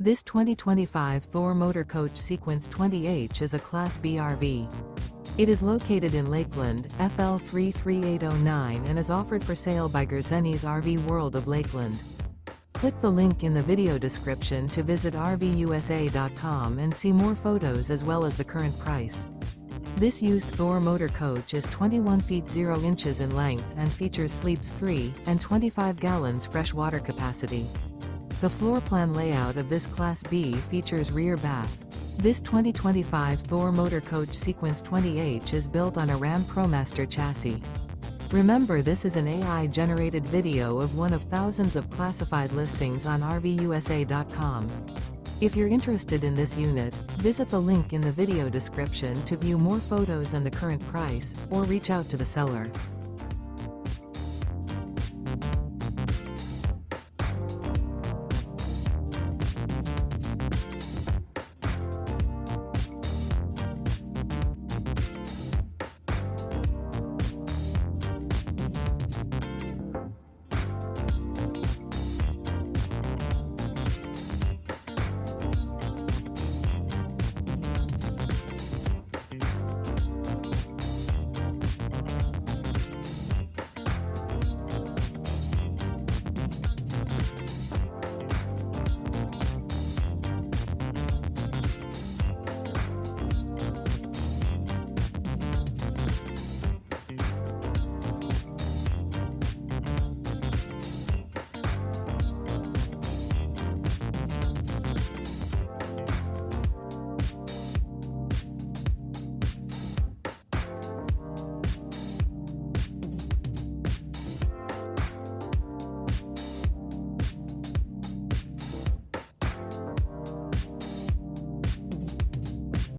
This 2025 Thor Motor Coach Sequence 20H is a Class B RV. It is located in Lakeland, FL 33809 and is offered for sale by Gerzeny's RV World of Lakeland. Click the link in the video description to visit RVUSA.com and see more photos as well as the current price. This used Thor Motor Coach is 21 feet 0 inches in length and features sleeps 3 and 25 gallons fresh water capacity. The floor plan layout of this Class B features rear bath. This 2025 Thor Motor Coach Sequence 20H is built on a RAM Promaster chassis. Remember, this is an AI-generated video of one of thousands of classified listings on RVUSA.com. If you're interested in this unit, visit the link in the video description to view more photos and the current price, or reach out to the seller.